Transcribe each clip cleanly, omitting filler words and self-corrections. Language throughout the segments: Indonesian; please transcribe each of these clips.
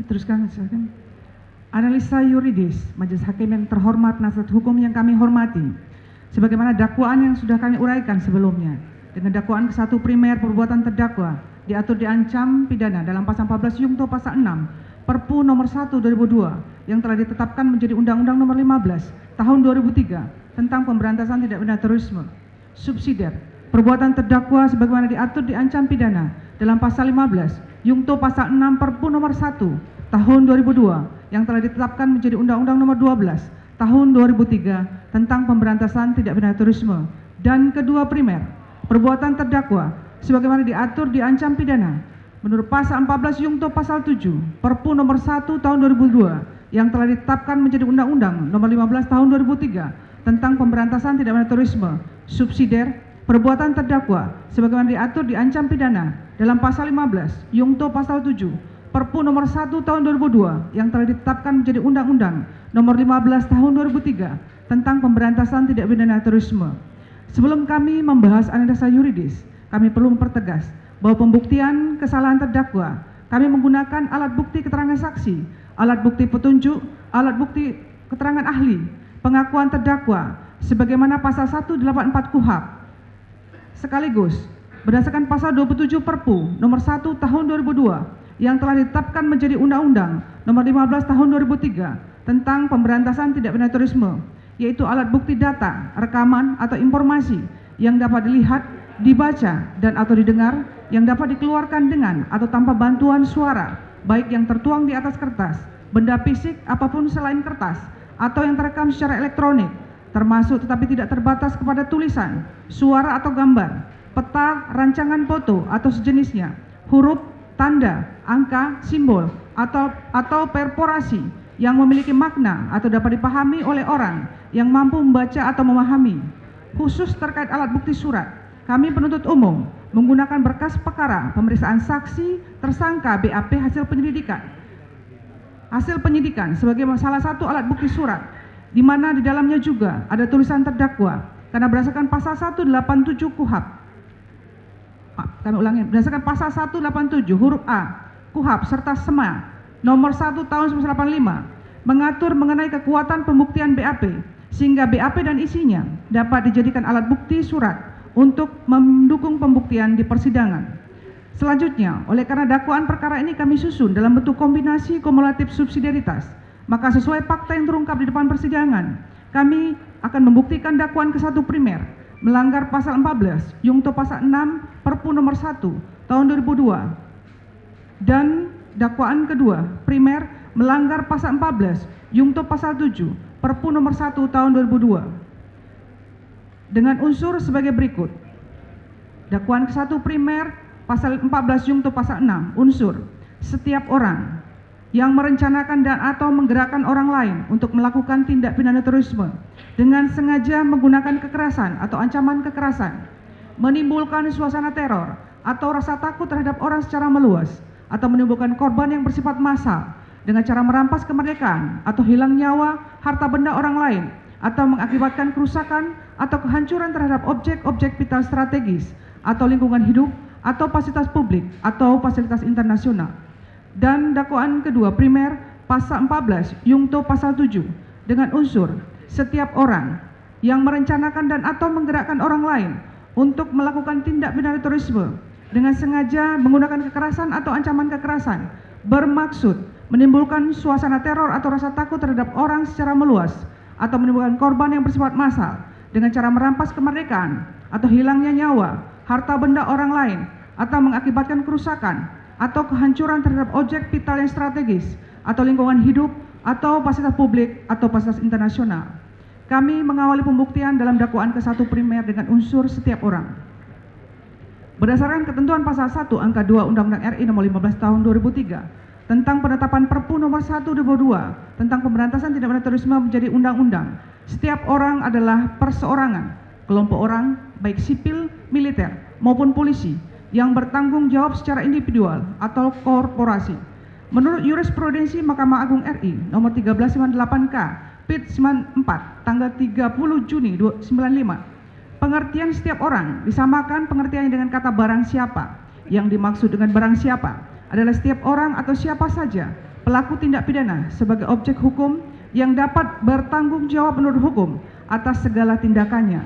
Teruskan, silakan. Analisa yuridis, Majelis Hakim yang terhormat, penasihat hukum yang kami hormati, sebagaimana dakwaan yang sudah kami uraikan sebelumnya, dengan dakwaan ke-1 primer perbuatan terdakwa diatur diancam pidana dalam pasal 14 Yungto pasal 6 Perpu nomor 1 2002 yang telah ditetapkan menjadi Undang-Undang nomor 15 tahun 2003 tentang pemberantasan tindak pidana terorisme. Subsidiar, perbuatan terdakwa sebagaimana diatur diancam pidana dalam pasal 15 Yungto pasal 6 Perpu nomor 1 tahun 2002 yang telah ditetapkan menjadi Undang-Undang nomor 12 tahun 2003 tentang pemberantasan tindak pidana terorisme. Dan kedua primer, perbuatan terdakwa sebagaimana diatur diancam pidana menurut pasal 14 Yungto pasal 7 Perpu nomor 1 tahun 2002 yang telah ditetapkan menjadi Undang-Undang nomor 15 tahun 2003 tentang pemberantasan tindak pidana terorisme. Subsidiar, perbuatan terdakwa sebagaimana diatur diancam pidana dalam pasal 15 Yungto pasal 7 Perpu nomor 1 tahun 2002 yang telah ditetapkan menjadi Undang-Undang nomor 15 tahun 2003 tentang pemberantasan tindak pidana terorisme. Sebelum kami membahas analisa yuridis, kami perlu mempertegas bahwa pembuktian kesalahan terdakwa kami menggunakan alat bukti keterangan saksi, alat bukti petunjuk, alat bukti keterangan ahli, pengakuan terdakwa sebagaimana pasal 184 KUHP. Sekaligus berdasarkan pasal 27 Perpu nomor 1 tahun 2002 yang telah ditetapkan menjadi Undang-Undang nomor 15 tahun 2003 tentang pemberantasan tindak pidana terorisme, yaitu alat bukti data, rekaman atau informasi yang dapat dilihat, dibaca dan atau didengar, yang dapat dikeluarkan dengan atau tanpa bantuan suara, baik yang tertuang di atas kertas, benda fisik apapun selain kertas, atau yang terekam secara elektronik, termasuk tetapi tidak terbatas kepada tulisan, suara atau gambar, peta, rancangan foto atau sejenisnya, huruf, tanda, angka, simbol, atau perforasi yang memiliki makna atau dapat dipahami oleh orang yang mampu membaca atau memahami. Khusus terkait alat bukti surat, kami penuntut umum menggunakan berkas perkara pemeriksaan saksi tersangka BAP hasil penyidikan sebagai salah satu alat bukti surat, di mana di dalamnya juga ada tulisan terdakwa karena berdasarkan pasal 187 KUHP. Kami ulangi, berdasarkan pasal 187 huruf A KUHP serta SEMA nomor 1 tahun 1985 mengatur mengenai kekuatan pembuktian BAP sehingga BAP dan isinya dapat dijadikan alat bukti surat untuk mendukung pembuktian di persidangan. Selanjutnya, oleh karena dakwaan perkara ini kami susun dalam bentuk kombinasi kumulatif subsidiaritas, maka sesuai fakta yang terungkap di depan persidangan, kami akan membuktikan dakwaan ke-1 primer melanggar pasal 14 Yungto pasal 6 Perpu nomor 1 tahun 2002 dan dakwaan kedua primer melanggar pasal 14 Yungto pasal 7 Perpu nomor 1 tahun 2002 dengan unsur sebagai berikut. Dakwaan ke-1 primer pasal 14 Yungto pasal 6 unsur setiap orang yang merencanakan dan atau menggerakkan orang lain untuk melakukan tindak pidana terorisme dengan sengaja menggunakan kekerasan atau ancaman kekerasan, menimbulkan suasana teror atau rasa takut terhadap orang secara meluas, atau menimbulkan korban yang bersifat massal dengan cara merampas kemerdekaan atau hilang nyawa, harta benda orang lain, atau mengakibatkan kerusakan atau kehancuran terhadap objek-objek vital strategis atau lingkungan hidup atau fasilitas publik atau fasilitas internasional. Dan dakwaan kedua primer pasal 14 Yungto pasal 7 dengan unsur setiap orang yang merencanakan dan atau menggerakkan orang lain untuk melakukan tindak pidana terorisme dengan sengaja menggunakan kekerasan atau ancaman kekerasan bermaksud menimbulkan suasana teror atau rasa takut terhadap orang secara meluas atau menimbulkan korban yang bersifat massal dengan cara merampas kemerdekaan atau hilangnya nyawa, harta benda orang lain, atau mengakibatkan kerusakan atau kehancuran terhadap objek vital yang strategis atau lingkungan hidup atau fasilitas publik atau fasilitas internasional. Kami mengawali pembuktian dalam dakwaan ke-1 primer dengan unsur setiap orang. Berdasarkan ketentuan pasal 1 angka 2 Undang-Undang RI nomor 15 tahun 2003 tentang penetapan Perpu nomor 1 2002 tentang pemberantasan tindak pidana terorisme menjadi undang-undang, setiap orang adalah perseorangan, kelompok orang, baik sipil, militer, maupun polisi, yang bertanggung jawab secara individual atau korporasi. Menurut jurisprudensi Mahkamah Agung RI nomor 1398K PIT 94 tanggal 30 Juni 1995, pengertian setiap orang disamakan pengertiannya dengan kata barang siapa. Yang dimaksud dengan barang siapa adalah setiap orang atau siapa saja, pelaku tindak pidana sebagai objek hukum yang dapat bertanggung jawab menurut hukum atas segala tindakannya,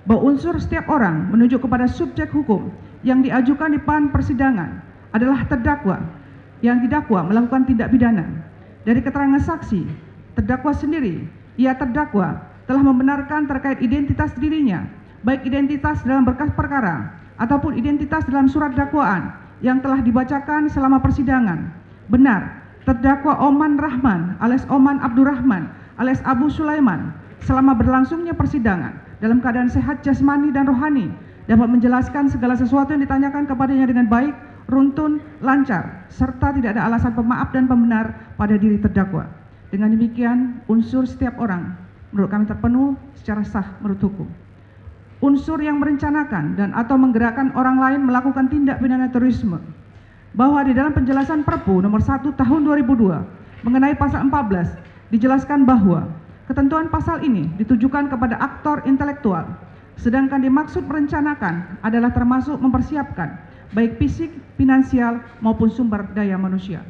bahwa unsur setiap orang menunjuk kepada subjek hukum yang diajukan di depan persidangan adalah terdakwa yang didakwa melakukan tindak pidana. Dari keterangan saksi, terdakwa sendiri, ia terdakwa telah membenarkan terkait identitas dirinya, baik identitas dalam berkas perkara ataupun identitas dalam surat dakwaan yang telah dibacakan selama persidangan. Benar, terdakwa Oman Rahman alias Oman Abdurrahman alias Abu Sulaiman selama berlangsungnya persidangan dalam keadaan sehat jasmani dan rohani dapat menjelaskan segala sesuatu yang ditanyakan kepadanya dengan baik, runtun, lancar, serta tidak ada alasan pemaaf dan pembenar pada diri terdakwa. Dengan demikian, unsur setiap orang menurut kami terpenuh secara sah menurut hukum. Unsur yang merencanakan dan atau menggerakkan orang lain melakukan tindak pidana terorisme, bahwa di dalam penjelasan Perpu nomor 1 tahun 2002 mengenai pasal 14 dijelaskan bahwa ketentuan pasal ini ditujukan kepada aktor intelektual, sedangkan dimaksud merencanakan adalah termasuk mempersiapkan baik fisik, finansial maupun sumber daya manusia.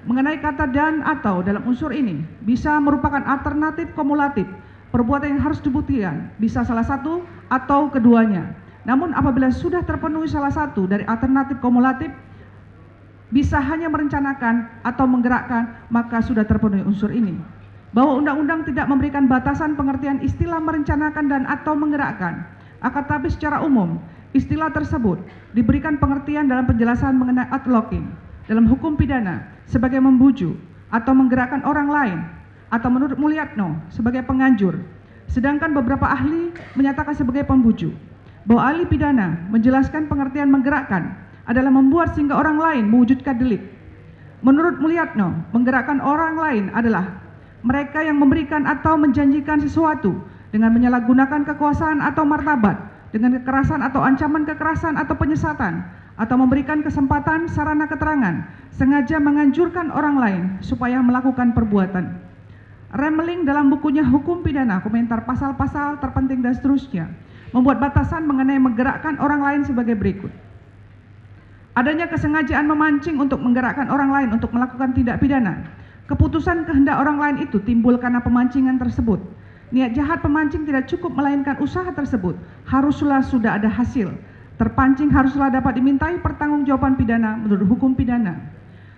Mengenai kata dan atau dalam unsur ini bisa merupakan alternatif kumulatif perbuatan yang harus dibuktikan, bisa salah satu atau keduanya. Namun apabila sudah terpenuhi salah satu dari alternatif kumulatif, bisa hanya merencanakan atau menggerakkan, maka sudah terpenuhi unsur ini. Bahwa undang-undang tidak memberikan batasan pengertian istilah merencanakan dan atau menggerakkan, akan tetapi secara umum istilah tersebut diberikan pengertian dalam penjelasan mengenai outlawing dalam hukum pidana sebagai membujuk atau menggerakkan orang lain, atau menurut Mulyatno sebagai penganjur, sedangkan beberapa ahli menyatakan sebagai pembujuk. Bahwa ahli pidana menjelaskan pengertian menggerakkan adalah membuat sehingga orang lain mewujudkan delik. Menurut Mulyatno, menggerakkan orang lain adalah mereka yang memberikan atau menjanjikan sesuatu dengan menyalahgunakan kekuasaan atau martabat, dengan kekerasan atau ancaman kekerasan atau penyesatan, atau memberikan kesempatan sarana keterangan, sengaja menganjurkan orang lain supaya melakukan perbuatan. Remling dalam bukunya Hukum Pidana, komentar pasal-pasal terpenting dan seterusnya, membuat batasan mengenai menggerakkan orang lain sebagai berikut. Adanya kesengajaan memancing untuk menggerakkan orang lain untuk melakukan tindak pidana. Keputusan kehendak orang lain itu timbul karena pemancingan tersebut. Niat jahat pemancing tidak cukup melainkan usaha tersebut haruslah sudah ada hasil. Terpancing haruslah dapat dimintai pertanggungjawaban pidana menurut hukum pidana.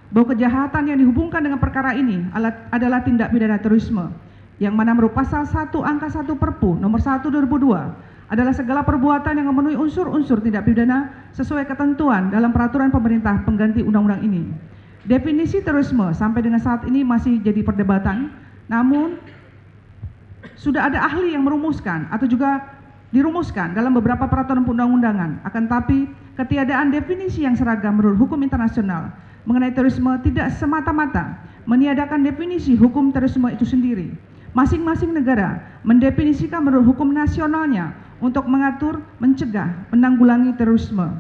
Bahwa kejahatan yang dihubungkan dengan perkara ini adalah tindak pidana terorisme, yang mana menurut pasal 1 angka 1 Perpu nomor 1 2002 adalah segala perbuatan yang memenuhi unsur-unsur tindak pidana sesuai ketentuan dalam peraturan pemerintah pengganti undang-undang ini. Definisi terorisme sampai dengan saat ini masih jadi perdebatan, namun sudah ada ahli yang merumuskan atau juga dirumuskan dalam beberapa peraturan perundang-undangan. Akan tapi ketiadaan definisi yang seragam menurut hukum internasional mengenai terorisme tidak semata-mata meniadakan definisi hukum terorisme itu sendiri. Masing-masing negara mendefinisikan menurut hukum nasionalnya untuk mengatur, mencegah, menanggulangi terorisme.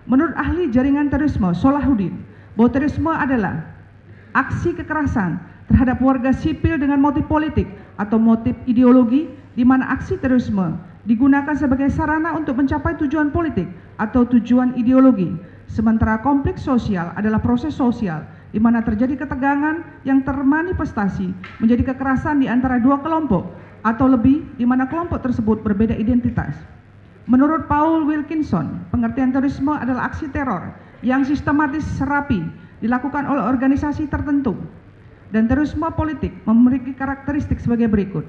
Menurut ahli jaringan terorisme Solahuddin, bahwa terorisme adalah aksi kekerasan terhadap warga sipil dengan motif politik atau motif ideologi, di mana aksi terorisme digunakan sebagai sarana untuk mencapai tujuan politik atau tujuan ideologi. Sementara konflik sosial adalah proses sosial di mana terjadi ketegangan yang termanifestasi menjadi kekerasan di antara dua kelompok atau lebih, di mana kelompok tersebut berbeda identitas. Menurut Paul Wilkinson, pengertian terorisme adalah aksi teror yang sistematis rapi dilakukan oleh organisasi tertentu, dan terorisme politik memiliki karakteristik sebagai berikut.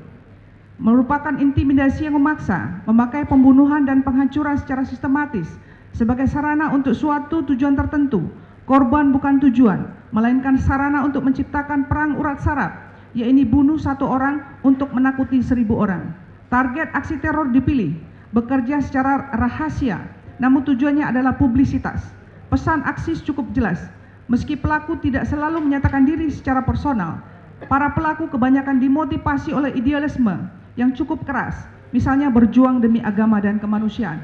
Merupakan intimidasi yang memaksa, memakai pembunuhan dan penghancuran secara sistematis sebagai sarana untuk suatu tujuan tertentu. Korban bukan tujuan, melainkan sarana untuk menciptakan perang urat saraf, yaitu bunuh satu orang untuk menakuti 1000 orang. Target aksi teror dipilih, bekerja secara rahasia, namun tujuannya adalah publisitas. Pesan aksi cukup jelas, meski pelaku tidak selalu menyatakan diri secara personal. Para pelaku kebanyakan dimotivasi oleh idealisme yang cukup keras, misalnya berjuang demi agama dan kemanusiaan.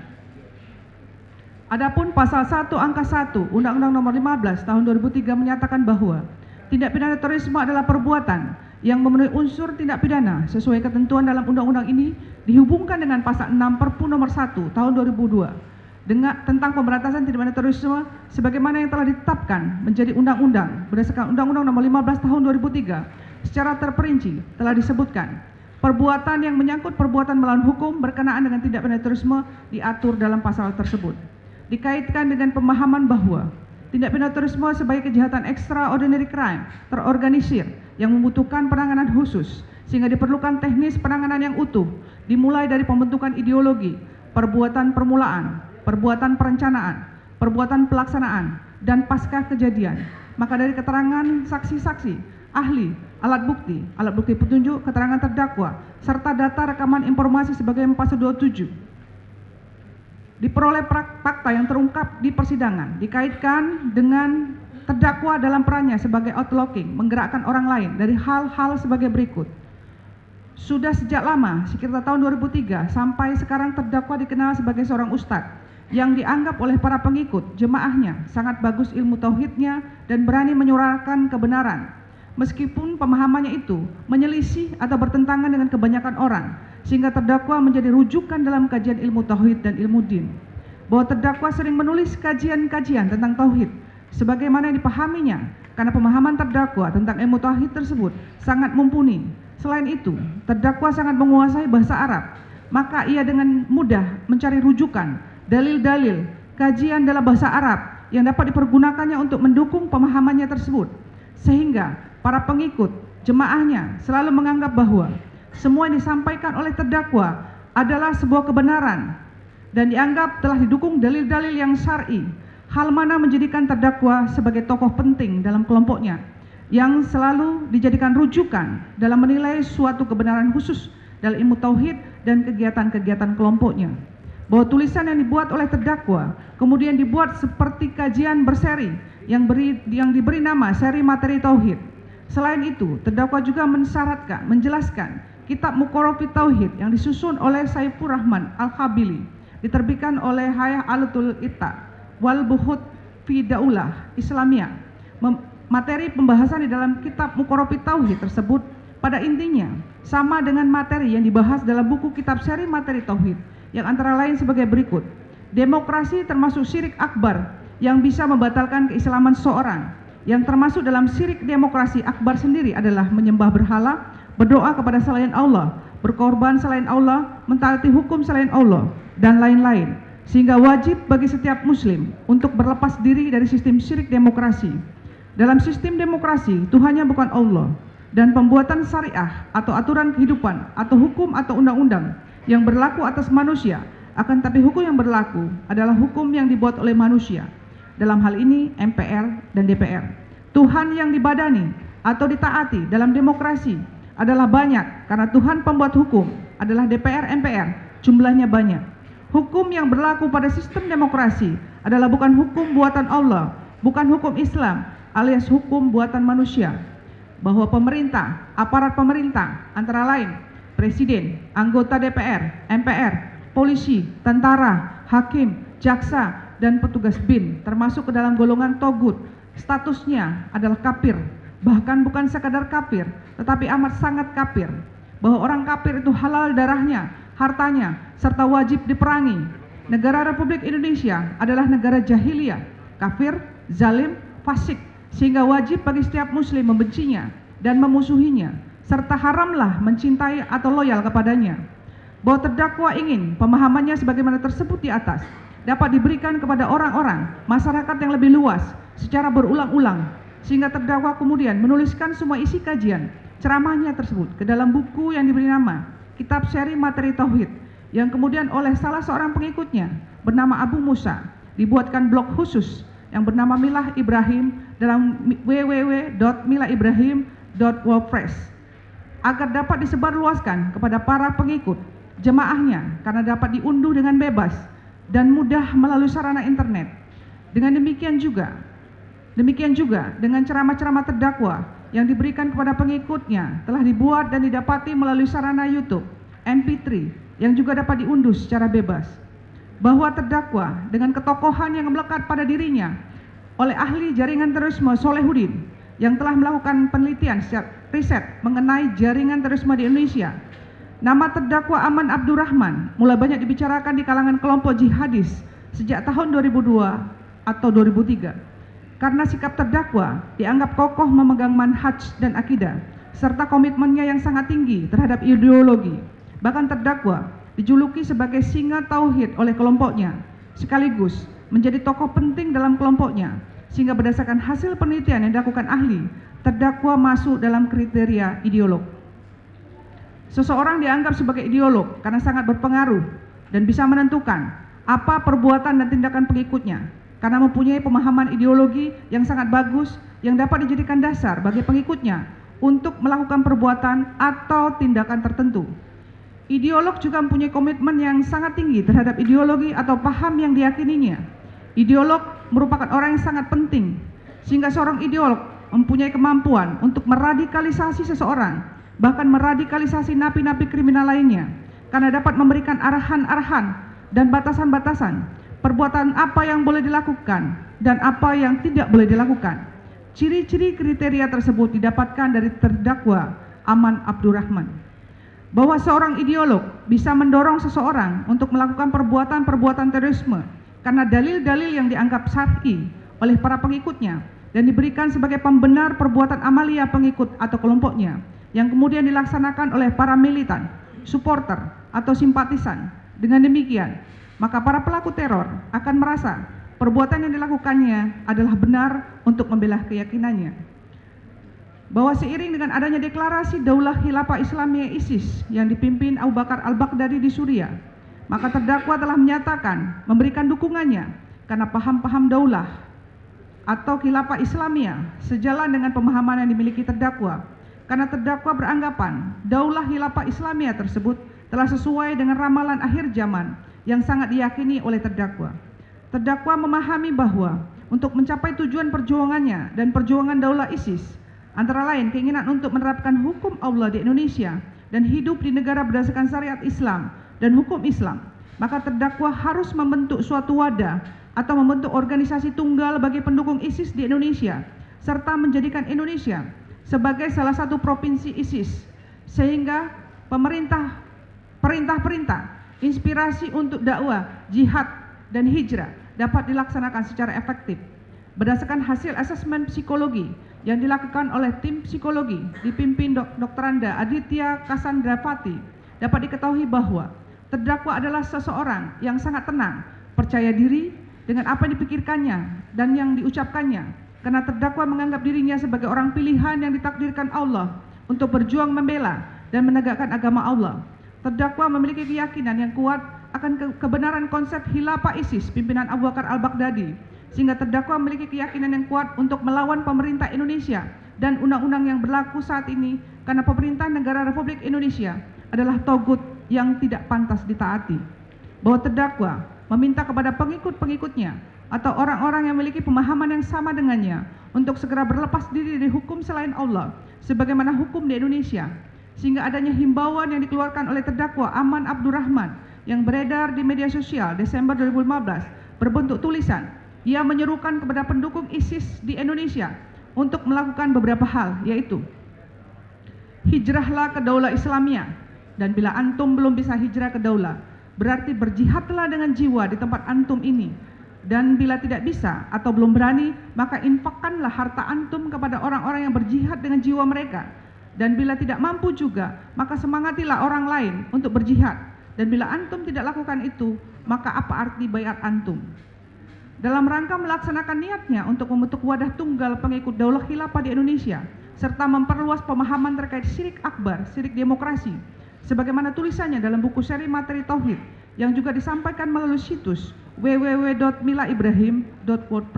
Adapun pasal 1 angka 1 Undang-Undang Nomor 15 Tahun 2003 menyatakan bahwa tindak pidana terorisme adalah perbuatan yang memenuhi unsur tindak pidana sesuai ketentuan dalam undang-undang ini dihubungkan dengan pasal 6 Perpu Nomor 1 Tahun 2002 tentang pemberantasan tindak pidana terorisme sebagaimana yang telah ditetapkan menjadi undang-undang berdasarkan Undang-Undang Nomor 15 Tahun 2003 secara terperinci telah disebutkan perbuatan yang menyangkut perbuatan melawan hukum berkenaan dengan tindak pidana terorisme diatur dalam pasal tersebut. Dikaitkan dengan pemahaman bahwa tindak pidana terorisme sebagai kejahatan extraordinary crime terorganisir yang membutuhkan penanganan khusus sehingga diperlukan teknis penanganan yang utuh dimulai dari pembentukan ideologi, perbuatan permulaan, perbuatan perencanaan, perbuatan pelaksanaan, dan pasca kejadian. Maka dari keterangan saksi-saksi, ahli, alat bukti petunjuk, keterangan terdakwa, serta data rekaman informasi sebagai pasal 27 diperoleh fakta yang terungkap di persidangan dikaitkan dengan terdakwa dalam perannya sebagai outlawking, menggerakkan orang lain dari hal-hal sebagai berikut. Sudah sejak lama, sekitar tahun 2003 sampai sekarang terdakwa dikenal sebagai seorang ustadz yang dianggap oleh para pengikut jemaahnya sangat bagus ilmu tauhidnya dan berani menyuarakan kebenaran. Meskipun pemahamannya itu menyelisih atau bertentangan dengan kebanyakan orang, sehingga terdakwa menjadi rujukan dalam kajian ilmu tauhid dan ilmu din. Bahwa terdakwa sering menulis kajian-kajian tentang tauhid, sebagaimana yang dipahaminya, karena pemahaman terdakwa tentang ilmu tauhid tersebut sangat mumpuni. Selain itu, terdakwa sangat menguasai bahasa Arab, maka ia dengan mudah mencari rujukan, dalil-dalil, kajian dalam bahasa Arab yang dapat dipergunakannya untuk mendukung pemahamannya tersebut. Sehingga para pengikut jemaahnya selalu menganggap bahwa semua yang disampaikan oleh terdakwa adalah sebuah kebenaran dan dianggap telah didukung dalil-dalil yang syar'i. Hal mana menjadikan terdakwa sebagai tokoh penting dalam kelompoknya yang selalu dijadikan rujukan dalam menilai suatu kebenaran khusus dalam ilmu tauhid dan kegiatan-kegiatan kelompoknya. Bahwa tulisan yang dibuat oleh terdakwa kemudian dibuat seperti kajian berseri yang diberi nama seri materi tauhid. Selain itu, terdakwa juga menjelaskan kitab Muqarrafit Tauhid yang disusun oleh Saifur Rahman Al-Khabili, diterbitkan oleh Hay'ah Alatul Itta wal Buhut fi Daulah Islamiyah. Materi pembahasan di dalam kitab Muqarrafit Tauhid tersebut pada intinya sama dengan materi yang dibahas dalam buku kitab seri materi tauhid yang antara lain sebagai berikut. Demokrasi termasuk syirik akbar yang bisa membatalkan keislaman seseorang. Yang termasuk dalam syirik demokrasi akbar sendiri adalah menyembah berhala, berdoa kepada selain Allah, berkorban selain Allah, mentaati hukum selain Allah, dan lain-lain. Sehingga wajib bagi setiap muslim untuk berlepas diri dari sistem syirik demokrasi. Dalam sistem demokrasi, Tuhannya bukan Allah, dan pembuatan syariah atau aturan kehidupan atau hukum atau undang-undang yang berlaku atas manusia, akan tapi hukum yang berlaku adalah hukum yang dibuat oleh manusia. Dalam hal ini MPR dan DPR. Tuhan yang dibadani atau ditaati dalam demokrasi adalah banyak karena Tuhan pembuat hukum adalah DPR MPR, jumlahnya banyak. Hukum yang berlaku pada sistem demokrasi adalah bukan hukum buatan Allah, bukan hukum Islam alias hukum buatan manusia. Bahwa pemerintah, aparat pemerintah antara lain presiden, anggota DPR, MPR, polisi, tentara, hakim, jaksa, dan petugas BIN termasuk ke dalam golongan togut. Statusnya adalah kafir, bahkan bukan sekadar kafir tetapi amat sangat kafir. Bahwa orang kafir itu halal darahnya, hartanya, serta wajib diperangi. Negara Republik Indonesia adalah negara jahiliyah, kafir, zalim, fasik, sehingga wajib bagi setiap muslim membencinya dan memusuhinya, serta haramlah mencintai atau loyal kepadanya. Bahwa terdakwa ingin pemahamannya sebagaimana tersebut di atas dapat diberikan kepada orang-orang masyarakat yang lebih luas secara berulang-ulang, sehingga terdakwa kemudian menuliskan semua isi kajian ceramahnya tersebut ke dalam buku yang diberi nama Kitab Seri Materi Tauhid, yang kemudian oleh salah seorang pengikutnya bernama Abu Musa dibuatkan blog khusus yang bernama Milah Ibrahim dalam www.milaibrahim.wordpress agar dapat disebarluaskan kepada para pengikut jemaahnya karena dapat diunduh dengan bebas dan mudah melalui sarana internet. Demikian juga dengan ceramah-ceramah terdakwa yang diberikan kepada pengikutnya telah dibuat dan didapati melalui sarana YouTube, MP3 yang juga dapat diunduh secara bebas. Bahwa terdakwa dengan ketokohan yang melekat pada dirinya oleh ahli jaringan terorisme Solehudin yang telah melakukan penelitian riset mengenai jaringan terorisme di Indonesia. Nama terdakwa Aman Abdurrahman mulai banyak dibicarakan di kalangan kelompok jihadis sejak tahun 2002 atau 2003 karena sikap terdakwa dianggap kokoh memegang manhaj dan akidah serta komitmennya yang sangat tinggi terhadap ideologi. Bahkan terdakwa dijuluki sebagai singa tauhid oleh kelompoknya, sekaligus menjadi tokoh penting dalam kelompoknya, sehingga berdasarkan hasil penelitian yang dilakukan ahli, terdakwa masuk dalam kriteria ideolog. Seseorang dianggap sebagai ideolog karena sangat berpengaruh dan bisa menentukan apa perbuatan dan tindakan pengikutnya, karena mempunyai pemahaman ideologi yang sangat bagus yang dapat dijadikan dasar bagi pengikutnya untuk melakukan perbuatan atau tindakan tertentu. Ideolog juga mempunyai komitmen yang sangat tinggi terhadap ideologi atau paham yang diyakininya. Ideolog merupakan orang yang sangat penting, sehingga seorang ideolog mempunyai kemampuan untuk meradikalisasi seseorang, bahkan meradikalisasi napi-napi kriminal lainnya, karena dapat memberikan arahan-arahan dan batasan-batasan perbuatan apa yang boleh dilakukan dan apa yang tidak boleh dilakukan. Ciri-ciri kriteria tersebut didapatkan dari terdakwa Aman Abdurrahman, bahwa seorang ideolog bisa mendorong seseorang untuk melakukan perbuatan-perbuatan terorisme karena dalil-dalil yang dianggap syar'i oleh para pengikutnya dan diberikan sebagai pembenar perbuatan amalia pengikut atau kelompoknya yang kemudian dilaksanakan oleh para militan, supporter atau simpatisan. Dengan demikian, maka para pelaku teror akan merasa perbuatan yang dilakukannya adalah benar untuk membela keyakinannya. Bahwa seiring dengan adanya deklarasi Daulah Khilafah Islamiyah ISIS yang dipimpin Abu Bakar al-Baghdadi di Suriah, maka terdakwa telah menyatakan memberikan dukungannya karena paham-paham daulah atau khilafah Islamiyah sejalan dengan pemahaman yang dimiliki terdakwa, karena terdakwa beranggapan Daulah Khilafah Islamiyah tersebut telah sesuai dengan ramalan akhir zaman yang sangat diyakini oleh terdakwa. Terdakwa memahami bahwa untuk mencapai tujuan perjuangannya dan perjuangan Daulah ISIS, antara lain keinginan untuk menerapkan hukum Allah di Indonesia dan hidup di negara berdasarkan syariat Islam dan hukum Islam, maka terdakwa harus membentuk suatu wadah atau membentuk organisasi tunggal bagi pendukung ISIS di Indonesia, serta menjadikan Indonesia sebagai salah satu provinsi ISIS, sehingga perintah-perintah inspirasi untuk dakwah, jihad, dan hijrah dapat dilaksanakan secara efektif. Berdasarkan hasil asesmen psikologi yang dilakukan oleh tim psikologi dipimpin Dr. Anda Aditya Kasandravati, dapat diketahui bahwa terdakwa adalah seseorang yang sangat tenang, percaya diri dengan apa yang dipikirkannya dan yang diucapkannya, karena terdakwa menganggap dirinya sebagai orang pilihan yang ditakdirkan Allah untuk berjuang membela dan menegakkan agama Allah. Terdakwa memiliki keyakinan yang kuat akan kebenaran konsep khilafah ISIS pimpinan Abu Bakar al-Baghdadi, sehingga terdakwa memiliki keyakinan yang kuat untuk melawan pemerintah Indonesia dan undang-undang yang berlaku saat ini, karena pemerintah negara Republik Indonesia adalah togut yang tidak pantas ditaati. Bahwa terdakwa meminta kepada pengikut-pengikutnya atau orang-orang yang memiliki pemahaman yang sama dengannya untuk segera berlepas diri dari hukum selain Allah sebagaimana hukum di Indonesia, sehingga adanya himbauan yang dikeluarkan oleh terdakwa Aman Abdurrahman yang beredar di media sosial Desember 2015 berbentuk tulisan. Ia menyerukan kepada pendukung ISIS di Indonesia untuk melakukan beberapa hal, yaitu hijrahlah ke Daulah Islamiyah, dan bila antum belum bisa hijrah ke daulah, berarti berjihadlah dengan jiwa di tempat antum ini, dan bila tidak bisa atau belum berani, maka infakkanlah harta antum kepada orang-orang yang berjihad dengan jiwa mereka, dan bila tidak mampu juga, maka semangatilah orang lain untuk berjihad, dan bila antum tidak lakukan itu, maka apa arti baiat antum? Dalam rangka melaksanakan niatnya untuk membentuk wadah tunggal pengikut Daulah Khilafah di Indonesia, serta memperluas pemahaman terkait syirik akbar, syirik demokrasi, sebagaimana tulisannya dalam buku seri materi Tauhid yang juga disampaikan melalui situs www.milaibrahim.wordpress